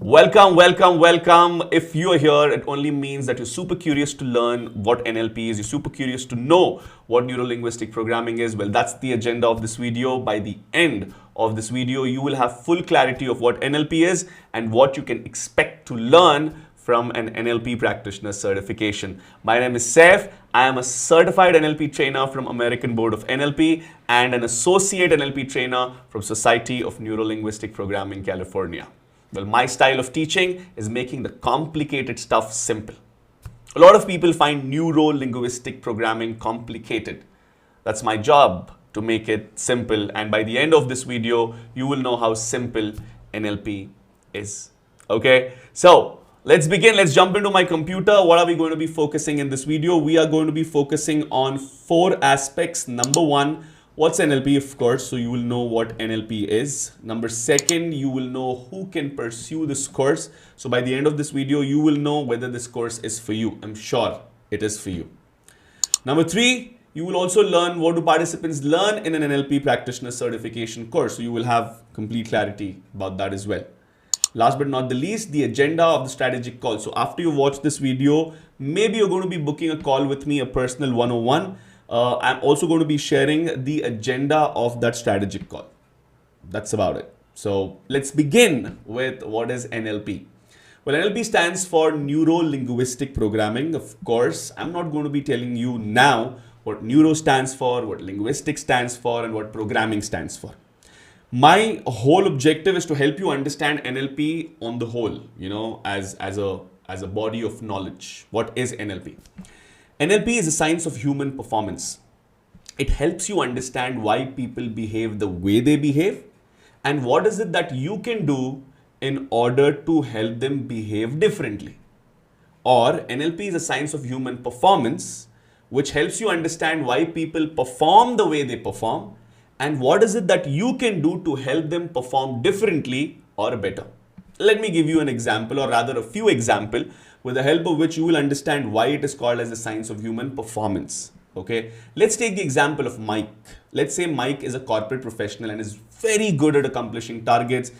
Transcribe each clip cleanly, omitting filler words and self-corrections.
Welcome, welcome, welcome. If you are here, it only means that you're super curious to learn what NLP is. You're super curious to know what Neuro Linguistic Programming is. Well, that's the agenda of this video. By the end of this video, you will have full clarity of what NLP is and what you can expect to learn from an NLP practitioner certification. My name is Saif. I am a certified NLP trainer from American Board of NLP and an associate NLP trainer from Society of Neuro Linguistic Programming, California. Well, my style of teaching is making the complicated stuff simple. A lot of people find neuro-linguistic programming complicated. That's my job, to make it simple. And by the end of this video, you will know how simple NLP is. Okay, so let's begin. Let's jump into my computer. What are we going to be focusing in this video? We are going to be focusing on 4 aspects. Number 1, what's NLP, of course, so you will know what NLP is. Number 2, you will know who can pursue this course. So by the end of this video, you will know whether this course is for you. I'm sure it is for you. Number 3, you will also learn what do participants learn in an NLP practitioner certification course. So you will have complete clarity about that as well. Last but not the least, the agenda of the strategic call. So after you watch this video, maybe you're going to be booking a call with me, a personal 101. I'm also going to be sharing the agenda of that strategic call. That's about it. So let's begin with what is NLP. Well, NLP stands for Neuro Linguistic Programming. Of course, I'm not going to be telling you now what neuro stands for, what linguistic stands for, and what programming stands for. My whole objective is to help you understand NLP on the whole, as a body of knowledge. What is NLP? NLP is a science of human performance. It helps you understand why people behave the way they behave and what is it that you can do in order to help them behave differently. Or NLP is a science of human performance which helps you understand why people perform the way they perform and what is it that you can do to help them perform differently or better. Let me give you an example, or rather a few examples, with the help of which you will understand why it is called as the science of human performance. Okay, let's take the example of Mike. Let's say Mike is a corporate professional and is very good at accomplishing targets,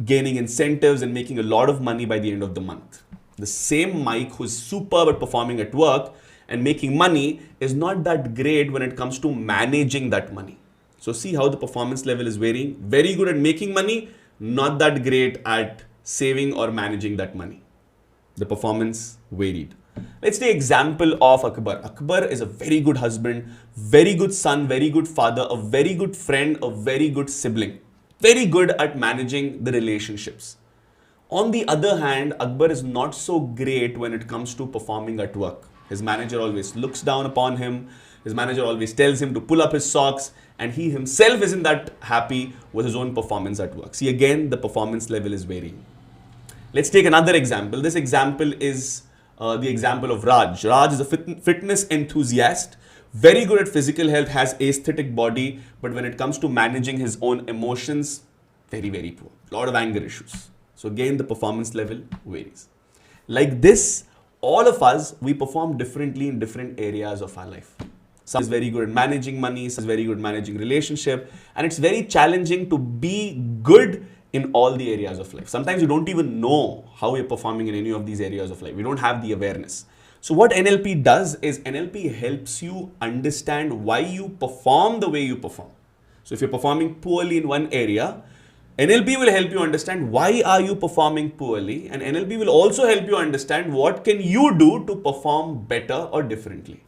gaining incentives and making a lot of money by the end of the month. The same Mike who's superb at performing at work and making money is not that great when it comes to managing that money. So see how the performance level is varying. Very good at making money, not that great at saving or managing that money. The performance varied. Let's take example of Akbar. Akbar is a very good husband, very good son, very good father, a very good friend, a very good sibling, very good at managing the relationships. On the other hand, Akbar is not so great when it comes to performing at work. His manager always looks down upon him. His manager always tells him to pull up his socks, and he himself isn't that happy with his own performance at work. See, again, the performance level is varying. Let's take another example. This example is the example of Raj. Raj is a fitness enthusiast, very good at physical health, has aesthetic body, but when it comes to managing his own emotions, very, very poor. A lot of anger issues. So again, the performance level varies. Like this, all of us, we perform differently in different areas of our life. Some is very good at managing money, some is very good at managing relationship, and it's very challenging to be good in all the areas of life. Sometimes you don't even know how you're performing in any of these areas of life. We don't have the awareness. So what NLP does is NLP helps you understand why you perform the way you perform. So if you're performing poorly in one area, NLP will help you understand why are you performing poorly, and NLP will also help you understand what can you do to perform better or differently.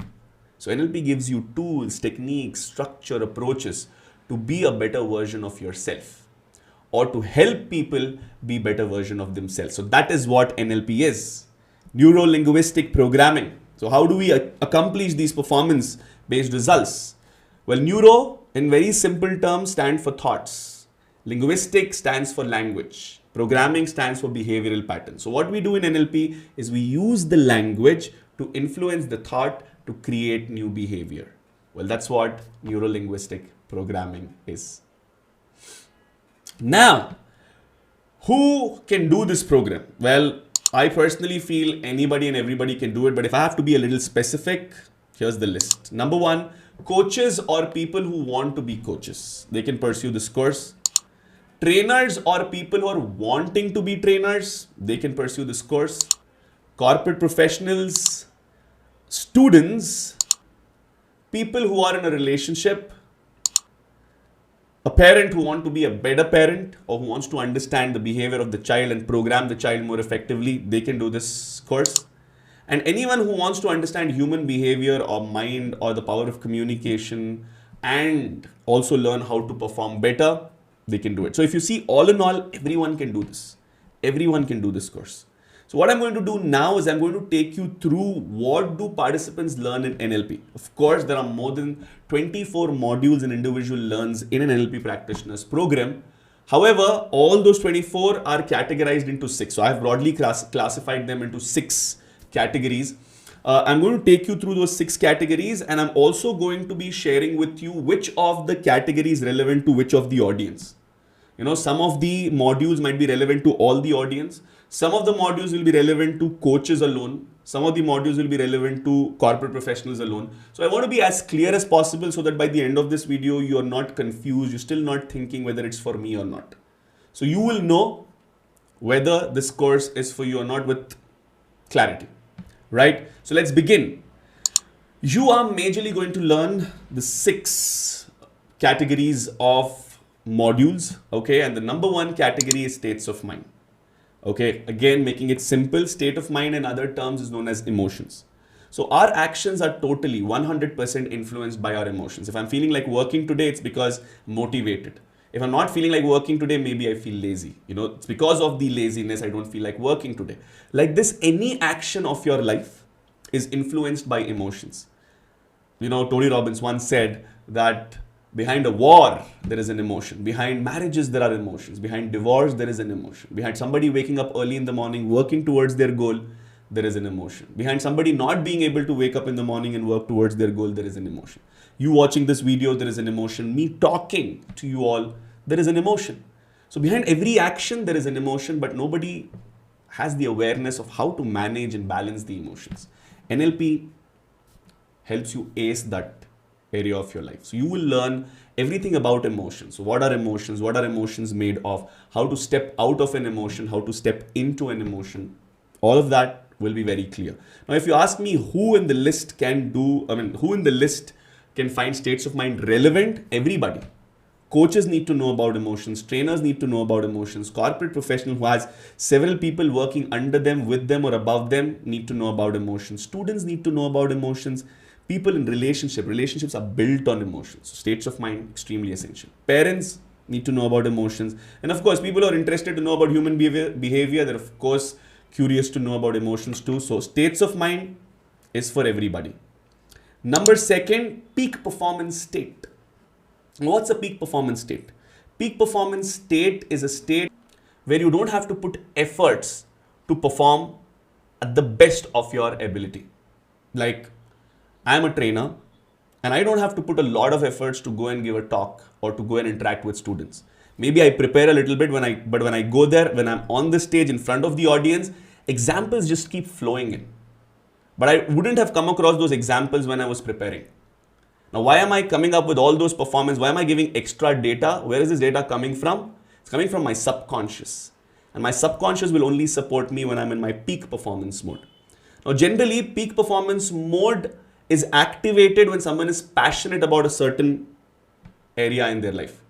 So NLP gives you tools, techniques, structure, approaches to be a better version of yourself or to help people be better version of themselves. So that is what NLP is. Neuro Linguistic Programming. So how do we accomplish these performance-based results? Well, neuro in very simple terms stands for thoughts. Linguistic stands for language. Programming stands for behavioral patterns. So what we do in NLP is we use the language to influence the thought to create new behavior. Well, that's what neuro-linguistic programming is. Now, who can do this program? Well, I personally feel anybody and everybody can do it, but if I have to be a little specific, here's the list. Number 1, coaches or people who want to be coaches. They can pursue this course. Trainers or people who are wanting to be trainers, they can pursue this course. Corporate professionals, students, people who are in a relationship, a parent who wants to be a better parent or who wants to understand the behavior of the child and program the child more effectively, they can do this course. And anyone who wants to understand human behavior or mind or the power of communication and also learn how to perform better, they can do it. So if you see, all in all, everyone can do this. Everyone can do this course. So what I'm going to do now is I'm going to take you through what do participants learn in NLP. Of course, there are more than 24 modules an individual learns in an NLP practitioner's program. However, all those 24 are categorized into 6. So I've broadly classified them into 6 categories. I'm going to take you through those 6 categories, and I'm also going to be sharing with you which of the categories relevant to which of the audience. Some of the modules might be relevant to all the audience. Some of the modules will be relevant to coaches alone. Some of the modules will be relevant to corporate professionals alone. So I want to be as clear as possible so that by the end of this video, you are not confused. You're still not thinking whether it's for me or not. So you will know whether this course is for you or not with clarity, right? So let's begin. You are majorly going to learn the 6 categories of modules, okay? And the number 1 category is states of mind. Okay, again, making it simple, state of mind in other terms is known as emotions. So our actions are totally 100% influenced by our emotions. If I'm feeling like working today, it's because I'm motivated. If I'm not feeling like working today, maybe I feel lazy. It's because of the laziness I don't feel like working today. Like this, any action of your life is influenced by emotions. Tony Robbins once said that behind a war, there is an emotion. Behind marriages, there are emotions. Behind divorce, there is an emotion. Behind somebody waking up early in the morning, working towards their goal, there is an emotion. Behind somebody not being able to wake up in the morning and work towards their goal, there is an emotion. You watching this video, there is an emotion. Me talking to you all, there is an emotion. So behind every action, there is an emotion, but nobody has the awareness of how to manage and balance the emotions. NLP helps you ace that area of your life. So you will learn everything about emotions. So what are emotions? What are emotions made of? How to step out of an emotion? How to step into an emotion? All of that will be very clear. Now, if you ask me who in the list who in the list can find states of mind relevant? Everybody. Coaches need to know about emotions. Trainers need to know about emotions. Corporate professional who has several people working under them, with them, or above them need to know about emotions. Students need to know about emotions. People in relationships are built on emotions. So states of mind, extremely essential. Parents need to know about emotions. And of course, people who are interested to know about human behavior, they're of course curious to know about emotions too. So states of mind is for everybody. Number 2, peak performance state. What's a peak performance state? Peak performance state is a state where you don't have to put efforts to perform at the best of your ability. Like, I'm a trainer and I don't have to put a lot of efforts to go and give a talk or to go and interact with students. Maybe I prepare a little bit but when I go there, when I'm on the stage in front of the audience, examples just keep flowing in. But I wouldn't have come across those examples when I was preparing. Now, why am I coming up with all those performance? Why am I giving extra data? Where is this data coming from? It's coming from my subconscious. And my subconscious will only support me when I'm in my peak performance mode. Now, generally, peak performance mode is activated when someone is passionate about a certain area in their life.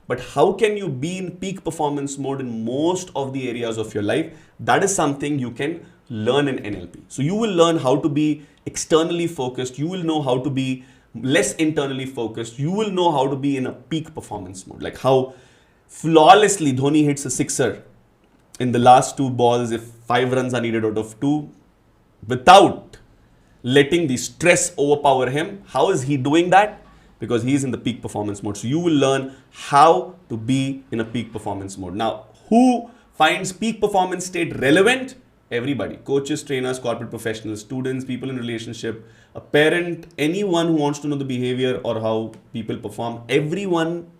But how can you be in peak performance mode in most of the areas of your life? That is something you can learn in NLP. So you will learn how to be externally focused. You will know how to be less internally focused. You will know how to be in a peak performance mode. Like how flawlessly Dhoni hits a sixer in the last 2 balls if 5 runs are needed out of 2 without letting the stress overpower him. How is he doing that? Because he's in the peak performance mode. So you will learn how to be in a peak performance mode. Now, who finds peak performance state relevant? Everybody. Coaches, trainers, corporate professionals, students, people in relationship, a parent, anyone who wants to know the behavior or how people perform. Everyone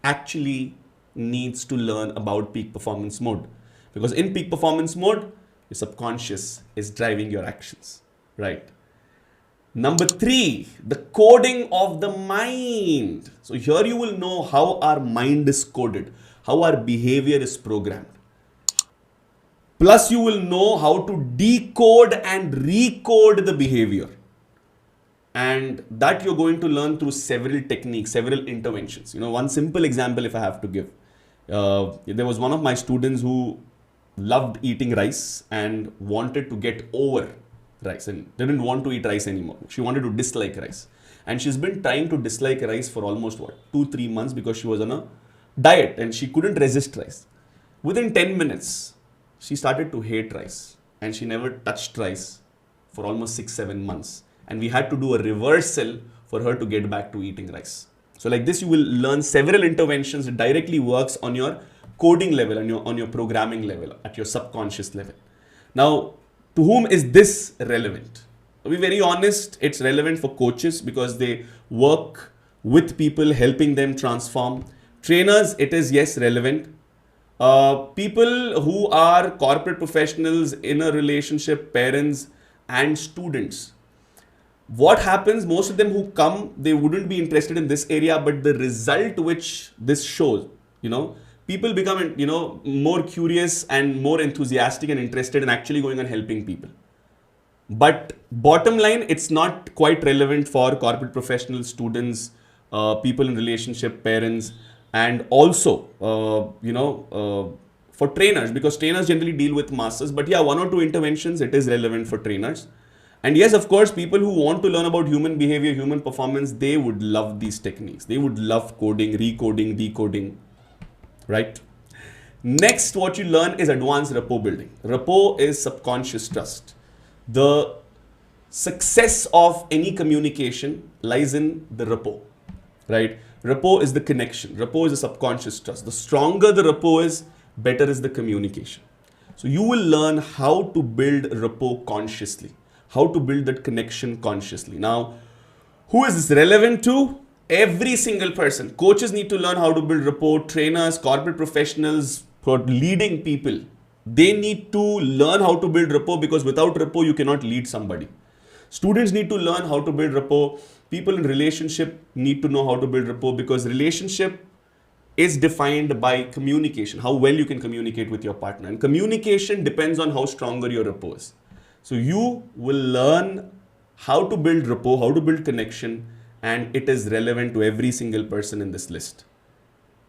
actually needs to learn about peak performance mode. Because in peak performance mode, your subconscious is driving your actions, right? Number 3, the coding of the mind. So here you will know how our mind is coded, how our behavior is programmed. Plus, you will know how to decode and recode the behavior. And that you're going to learn through several techniques, several interventions. One simple example if I have to give. There was one of my students who loved eating rice and wanted to get over rice and didn't want to eat rice anymore. She wanted to dislike rice. And she's been trying to dislike rice for almost 2-3 months because she was on a diet and she couldn't resist rice. Within 10 minutes, she started to hate rice and she never touched rice for almost 6-7 months. And we had to do a reversal for her to get back to eating rice. So like this, you will learn several interventions. It directly works on your coding level, on your programming level, at your subconscious level. Now, to whom is this relevant? To be very honest, it's relevant for coaches because they work with people, helping them transform. Trainers, it is, yes, relevant. People who are corporate professionals, in a relationship, parents and students. What happens, most of them who come, they wouldn't be interested in this area, but the result which this shows, people become, more curious and more enthusiastic and interested in actually going and helping people. But bottom line, it's not quite relevant for corporate professionals, students, people in relationship, parents, and also, for trainers, because trainers generally deal with masses. But yeah, 1 or 2 interventions, it is relevant for trainers. And yes, of course, people who want to learn about human behavior, human performance, they would love these techniques. They would love coding, recoding, decoding, right? Next, what you learn is advanced rapport building. Rapport is subconscious trust. The success of any communication lies in the rapport, right? Rapport is the connection. Rapport is the subconscious trust. The stronger the rapport is, better is the communication. So you will learn how to build rapport consciously, how to build that connection consciously. Now, who is this relevant to? Every single person. Coaches need to learn how to build rapport. Trainers, corporate professionals, for leading people, they need to learn how to build rapport, because without rapport, you cannot lead somebody. Students need to learn how to build rapport. People in relationship need to know how to build rapport, because relationship is defined by communication, how well you can communicate with your partner. And communication depends on how stronger your rapport is. So you will learn how to build rapport, how to build connection, and it is relevant to every single person in this list.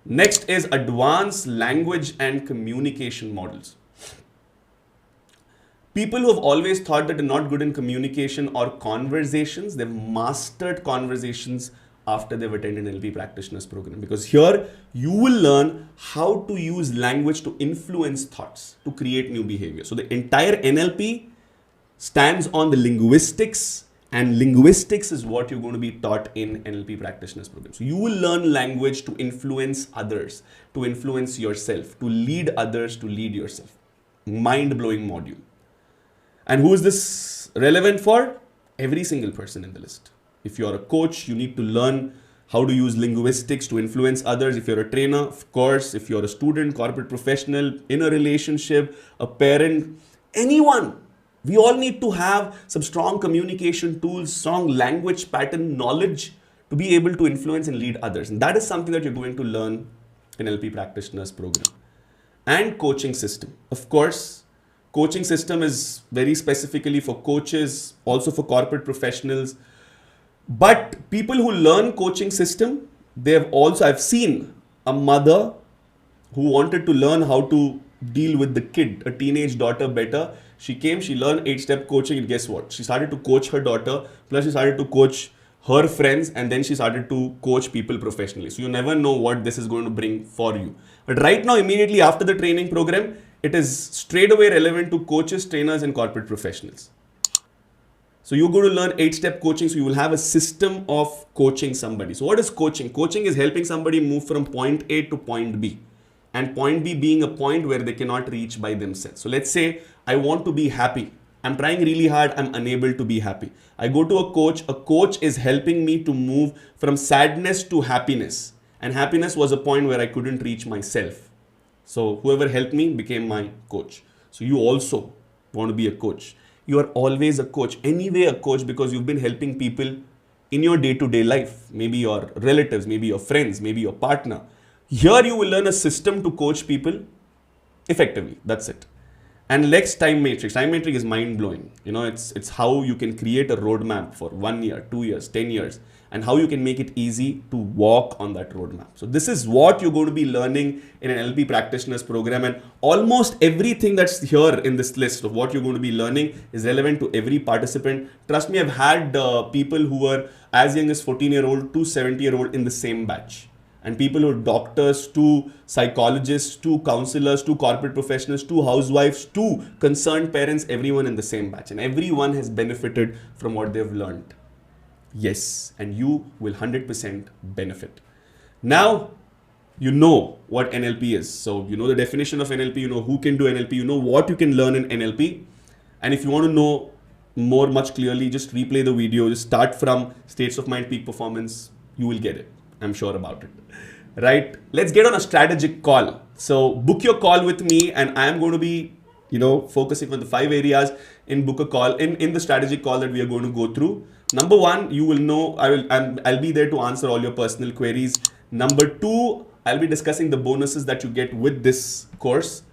Next is advanced language and communication models. People who have always thought that they're not good in communication or conversations, they've mastered conversations after they've attended NLP practitioners program, because here you will learn how to use language to influence thoughts, to create new behavior. So the entire NLP stands on the linguistics, and linguistics is what you're going to be taught in NLP practitioners program. So you will learn language to influence others, to influence yourself, to lead others, to lead yourself. Mind-blowing module. And who is this relevant for? Every single person in the list. If you're a coach, you need to learn how to use linguistics to influence others. If you're a trainer, of course. If you're a student, corporate professional, in a relationship, a parent, anyone. We all need to have some strong communication tools, strong language pattern knowledge to be able to influence and lead others. And that is something that you're going to learn in NLP practitioners program. And coaching system. Of course, coaching system is very specifically for coaches, also for corporate professionals. But people who learn coaching system, I've seen a mother who wanted to learn how to deal with the kid, a teenage daughter, better. She came, she learned 8-step coaching, and guess what? She started to coach her daughter, plus she started to coach her friends, and then she started to coach people professionally. So you never know what this is going to bring for you. But right now, immediately after the training program, it is straight away relevant to coaches, trainers, and corporate professionals. So you're going to learn 8-step coaching, so you will have a system of coaching somebody. So what is coaching? Coaching is helping somebody move from point A to point B. And point B being a point where they cannot reach by themselves. So let's say I want to be happy. I'm trying really hard. I'm unable to be happy. I go to a coach. A coach is helping me to move from sadness to happiness. And happiness was a point where I couldn't reach myself. So whoever helped me became my coach. So you also want to be a coach. You are always a coach. Anyway, a coach, because you've been helping people in your day-to-day life. Maybe your relatives, maybe your friends, maybe your partner. Here you will learn a system to coach people effectively. That's it. And next, time matrix. Time matrix is mind blowing. You know, it's how you can create a roadmap for 1 year, 2 years, 10 years, and how you can make it easy to walk on that roadmap. So this is what you're going to be learning in an NLP practitioners program, and almost everything that's here in this list of what you're going to be learning is relevant to every participant. Trust me, I've had people who were as young as 14-year-old to 70-year-old in the same batch. And people who are doctors, to psychologists, to counselors, to corporate professionals, to housewives, to concerned parents, everyone in the same batch. And everyone has benefited from what they've learned. Yes, and you will 100% benefit. Now, you know what NLP is. So you know the definition of NLP, you know who can do NLP, you know what you can learn in NLP. And if you want to know more much clearly, just replay the video, just start from states of mind, peak performance, you will get it. I'm sure about it. Right? Let's get on a strategic call. So book your call with me, and I am going to be, focusing on the 5 areas in book a call in the strategic call that we are going to go through. Number 1, you will know I'll be there to answer all your personal queries. Number 2, I'll be discussing the bonuses that you get with this course.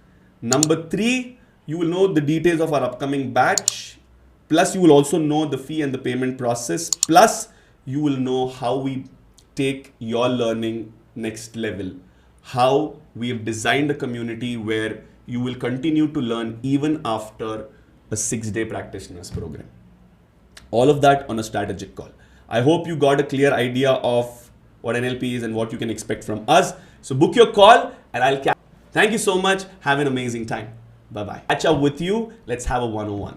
Number 3, you will know the details of our upcoming batch. Plus, you will also know the fee and the payment process. Plus, you will know how we take your learning next level, how we have designed a community where you will continue to learn even after a 6-day practitioners program. All of that on a strategic call. I hope you got a clear idea of what NLP is and what you can expect from us. So book your call, and I'll catch. Thank you so much. Have an amazing time. Bye-bye. Catch up with you. Let's have a 101.